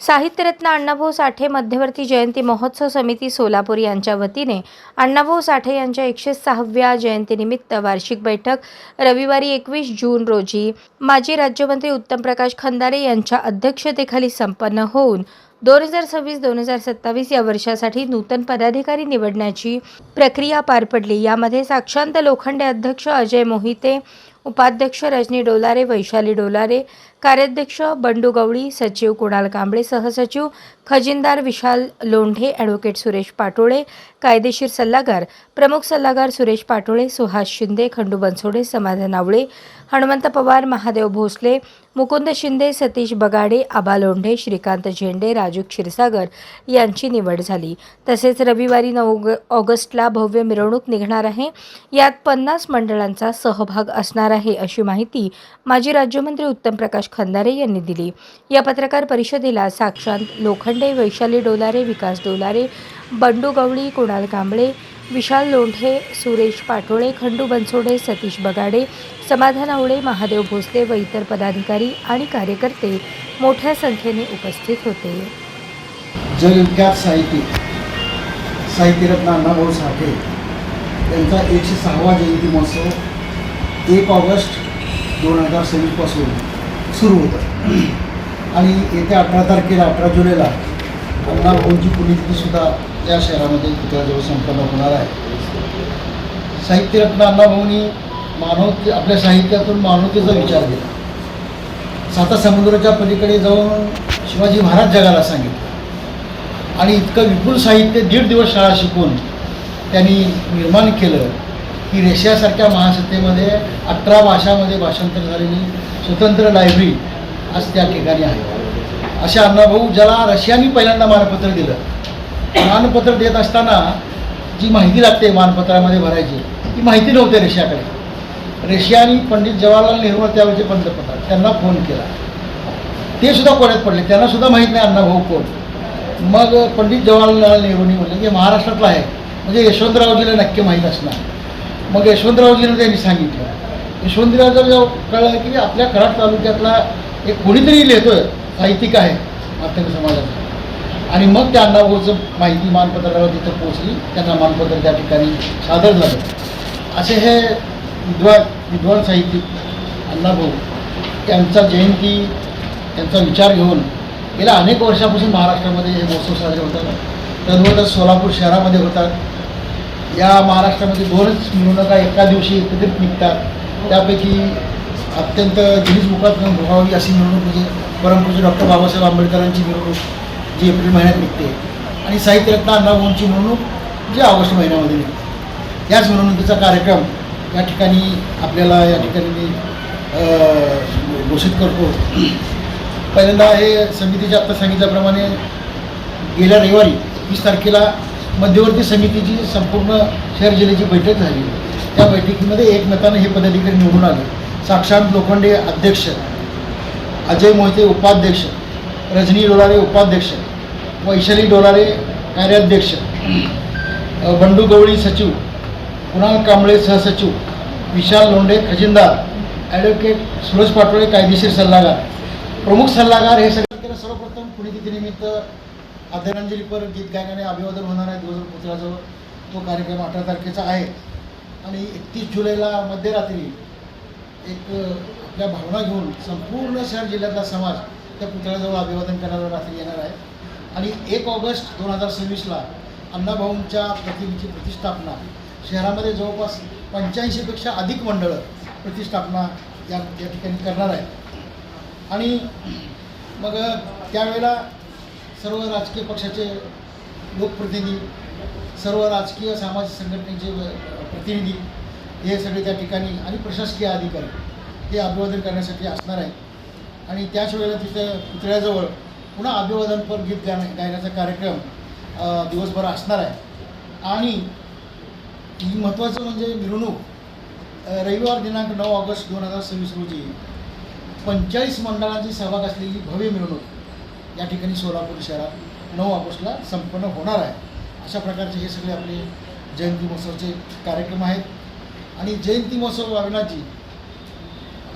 साहित्यरत्न अण्णाभाऊ साठे मध्यवर्ती जयंती महोत्सव समिती सोलापूर यांच्या वतीने अण्णाभाऊ साठे यांच्या 106व्या जयंतीनिमित्त वार्षिक बैठक रविवारी 21 जून रोजी माजी राज्यमंत्री उत्तमप्रकाश खंदारे यांच्या अध्यक्षतेखाली संपन्न होऊन 2026-2027 या वर्षासाठी नूतन पदाधिकारी निवडण्याची प्रक्रिया पार पडली। यामध्ये साक्षांत लोखंडे अध्यक्ष अजय मोहिते, उपाध्यक्ष रजनी डोलारे, वैशाली डोलारे, कार्याध्यक्ष बंडू गवळी, सचिव कुणाल कांबळे, सहसचिव खजिनदार विशाल लोंढे, ॲडव्होकेट सुरेश पाटोळे, कायदेशीर सल्लागार प्रमुख सल्लागार सुरेश पाटोळे, सुहास शिंदे, खंडू बनसोडे, समाधान आवळे, हनुमंत पवार, महादेव भोसले, मुकुंद शिंदे, सतीश बगाडे, आबा लोंढे, श्रीकांत झेंडे, राजू क्षीरसागर यांची निवड झाली। तसेच रविवारी 9 ऑगस्टला भव्य मिरवणूक निघणार आहे। यात 50 मंडळांचा सहभाग असणार आहे, अशी माहिती माजी राज्यमंत्री उत्तमप्रकाश खंदारे यांनी दिली। या पत्रकार परिषदेला साक्षांत लोखंडे, वैशाली डोलारे, विकास डोलारे, बंडू गवळी, कुणाल कांबळे, विशाल लोंढे, सुरेश पाटोळे, खंडू बनसोडे, सतीश बगाडे, समाधान आवळे, महादेव भोसले व इतर पदाधिकारी आणि कार्यकर्ते मोठ्या संख्येने उपस्थित होते। जगविख्यात साहित्यरत्न अण्णाभाऊ साठे यांचा 106वा जयंती महोत्सव 1 ऑगस्ट 2026 पासून सुरू होतो आणि येत्या 18 तारखेला 18 जुलैला अण्णाभाऊंची पुण्यतिथीसुद्धा या शहरामध्ये पुतळ्याजवळ संपन्न होणार आहे। साहित्यरत्न अण्णाभाऊंनी आपल्या साहित्यातून मानवतेचा विचार केला। 7 समुद्राच्या पलीकडे जाऊन शिवाजी महाराज जगाला सांगितलं आणि इतकं विपुल साहित्य 1.5 दिवस शाळा शिकून त्यांनी निर्माण केलं की रशियासारख्या महासत्तेमध्ये 18 भाषांमध्ये भाषांतर झालेली स्वतंत्र लायब्ररी आज त्या ठिकाणी आहे। अशा अण्णाभाऊ ज्याला रशियाने पहिल्यांदा मानपत्र दिलं, मानपत्र देत असताना जी माहिती लागते मानपत्रामध्ये भरायची ती माहिती नव्हती रशियाकडे। रशियाने पंडित जवाहरलाल नेहरू त्यावेळेचे पंतप्रधान त्यांना फोन केला, ते सुद्धा कोड्यात पडले, त्यांना सुद्धा माहीत नाही अण्णाभाऊ कोण। मग पंडित जवाहरलाल नेहरूंनी म्हटलं की महाराष्ट्रातला आहे म्हणजे यशवंतरावजीला नक्की माहीत असणार। मग यशवंतरावजीनं त्यांनी सांगितलं, यशवंतरावचं जेव्हा कळलं की आपल्या कराड तालुक्यातला एक कोणीतरी लिहितोय, साहित्यिक आहे मातंग समाजाचा, आणि मग त्या अण्णाभाऊचं माहिती मानपत्रावर तिथं पोहोचली, त्यांना मानपत्र त्या ठिकाणी सादर झालं। असे हे विद्वान साहित्यिक अण्णाभाऊ त्यांचा जयंती त्यांचा विचार घेऊन गेल्या अनेक वर्षापासून महाराष्ट्रामध्ये हे महोत्सव साजरे होतात। तद्वतच सोलापूर शहरामध्ये होतात। या महाराष्ट्रामध्ये 2च मिरवणुका एका दिवशी एकत्रित निघतात, त्यापैकी अत्यंत गिनीज बुकात व्हावी अशी मिरवणूक म्हणजे परमपूज्य डॉक्टर बाबासाहेब आंबेडकरांची मिरवणूक जी एप्रिल महिन्यात निघते आणि साहित्यरत्न अण्णाभाऊंची मिरवणूक जी ऑगस्ट महिन्यामध्ये निघते। याच मिरवणुकीचा कार्यक्रम या ठिकाणी आपल्याला या ठिकाणी मी घोषित करतो। पहिल्यांदा हे समितीच्या आत्ता सांगितल्याप्रमाणे गेल्या रविवारी 20 तारखेला मध्यवर्ती समितीची संपूर्ण शहर जिल्ह्याची बैठक झाली। त्या बैठकीमध्ये एकमताने हे पदाधिकारी निवडून आले। साक्षांत लोखंडे अध्यक्ष, अजय मोहिते उपाध्यक्ष, रजनी डोलारे उपाध्यक्ष, वैशाली डोलारे कार्याध्यक्ष, बंडू गवळी सचिव, कुणाल कांबळे सहसचिव, विशाल लोंढे खजिनदार, ॲडव्होकेट सुरेश पाटोळे कायदेशीर सल्लागार, प्रमुख सल्लागार हे सगळे। सर्वप्रथम पुण्यतिथीनिमित्त आदरांजलीपर गीत गायनाने अभिवादन होणार आहे दिवसभर पुतळ्याजवळ। तो कार्यक्रम 18 तारखेचा आहे आणि 31 जुलैला मध्यरात्री एक आपल्या भावना घेऊन संपूर्ण शहर जिल्ह्यातला समाज त्या पुतळ्याजवळ अभिवादन करायला रात्री येणार आहे। आणि 1 ऑगस्ट 2026ला अण्णाभाऊंच्या प्रतिमेची प्रतिष्ठापना शहरामध्ये जवळपास 85पेक्षा अधिक मंडळं प्रतिष्ठापना या ठिकाणी करणार आहे। आणि मग त्यावेळेला सर्व राजकीय पक्षाचे लोकप्रतिनिधी, सर्व राजकीय सामाजिक संघटनेचे प्रतिनिधी हे सगळे त्या ठिकाणी आणि प्रशासकीय अधिकारी हे अभिवादन करण्यासाठी असणार आहे। आणि त्याच वेळेला तिथं पुतळ्याजवळ पुन्हा अभिवादनपर गीत गायनाचा कार्यक्रम दिवसभर असणार आहे। आणि महत्त्वाचं म्हणजे मिरवणूक रविवार दिनांक 9 ऑगस्ट 2026 रोजी 45 मंडळांची सहभाग असलेली भव्य मिरवणूक या ठिकाणी सोलापूर शहरात 9 ऑगस्टला संपन्न होणार आहे। अशा प्रकारचे हे सगळे आपले जयंती महोत्सवाचे कार्यक्रम आहेत। आणि जयंती महोत्सव अविनाशजी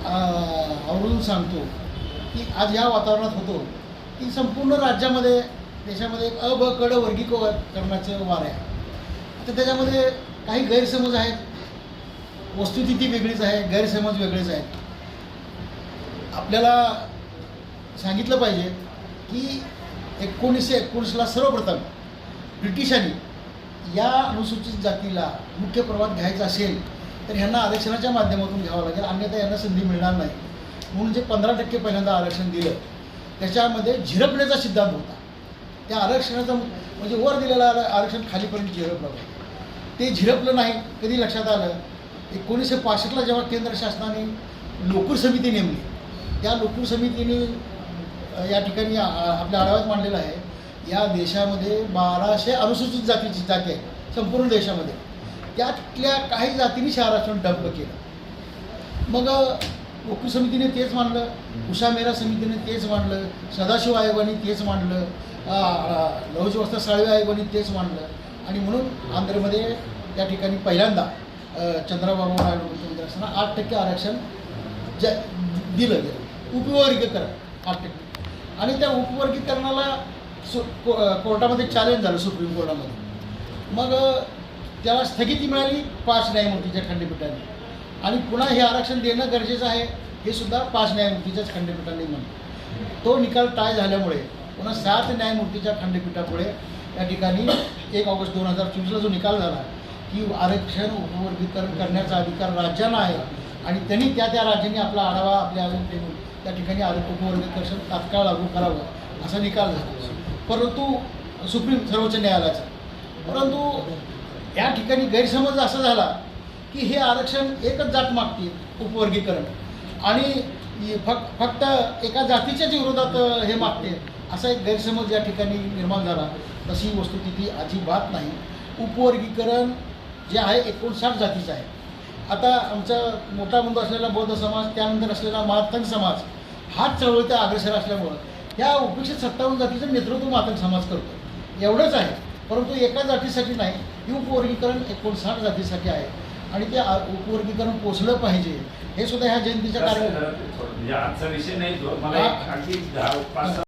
आवर्जून सांगतो की आज या वातावरणात होतो की संपूर्ण राज्यामध्ये देशामध्ये एक ब कड वर्गीकरणाचं वार आहे. आता त्याच्यामध्ये काही गैरसमज आहेत, वस्तुस्थिती वेगळीच आहे, गैरसमज वेगळेच आहेत. आपल्याला सांगितलं पाहिजे की 1919ला सर्वप्रथम ब्रिटिशांनी या अनुसूचित जातीला मुख्य प्रवाहात घ्यायचं असेल तर ह्यांना आरक्षणाच्या माध्यमातून घ्यावं लागेल, अन्यथा यांना संधी मिळणार नाही. म्हणून जे 15% पहिल्यांदा आरक्षण दिलं त्याच्यामध्ये झिरपण्याचा सिद्धांत होता. त्या आरक्षणाचा म्हणजे वर दिलेलं आरक्षण खालीपर्यंत झिरपलं होतं. ते झिरपलं नाही. कधी लक्षात आलं, 1965ला जेव्हा केंद्र शासनाने लोकूर समिती नेमली, त्या लोकूर समितीने या ठिकाणी आपल्या आढाव्यात मांडलेलं आहे, या देशामध्ये 1200 अनुसूचित जाती आहेत संपूर्ण देशामध्ये. त्यातल्या काही जातींनी हे आरक्षण डंप केलं. मग लोकूर समितीने तेच मांडलं, उषा मेहरा समितीने तेच मांडलं, सदाशिव आयोगाने तेच मांडलं, लहुजी वस्त्र साळवे आयोगाने तेच मांडलं. आणि म्हणून आंध्रमध्ये त्या ठिकाणी पहिल्यांदा चंद्रबाबू नायडू मुख्यमंत्री असताना 8% आरक्षण दिलं गेलं, उपवर्गीकरण 8%. आणि त्या उपवर्गीकरणाला कोर्टामध्ये चॅलेंज झालं, सुप्रीम कोर्टामध्ये. मग त्याला स्थगिती मिळाली 5 न्यायमूर्तीच्या खंडपीठाने. आणि पुन्हा हे आरक्षण देणं गरजेचं आहे हे सुद्धा 5 न्यायमूर्तीच्याच खंडपीठाने म्हणलं. तो निकाल टाय झाल्यामुळे पुन्हा 7 न्यायमूर्तीच्या खंडपीठापुढे या ठिकाणी 1 ऑगस्ट 2024ला जो निकाल झाला की आरक्षण उपवर्गीकरण करण्याचा अधिकार राज्यांना आहे आणि त्यांनी त्या राज्यांनी आपला आढावा आपल्या ठेवून त्या ठिकाणी उपवर्गीकरण तात्काळ लागू करावं असा निकाल झाला. परंतु सर्वोच्च न्यायालयाचा. परंतु या ठिकाणी गैरसमज असा झाला की हे आरक्षण एकच जात मागते उपवर्गीकरण आणि फक्त एका जातीच्याच विरोधात हे मागते असा एक गैरसमज या ठिकाणी निर्माण झाला. तशी वस्तुस्थिती अजिबात नाही. उपवर्गीकरण जे आहे 59 जातीचं आहे. आता आमचा मोठा बंधू असलेला बौद्ध समाज, त्यानंतर असलेला मातंग समाज हाच चळवळीचा अग्रेसर असल्यामुळं ह्या उपेक्षित 57 जातीचं नेतृत्व मातंग समाज करतो, एवढंच आहे. परंतु एका जातीसाठी नाही, ही उपवर्गीकरण 59 जातीसाठी आहे आणि ते उपवर्गीकरण पोचलं पाहिजे हे सुद्धा ह्या जयंतीच्या कार्यक्रमात आजचा विषय नाही. मला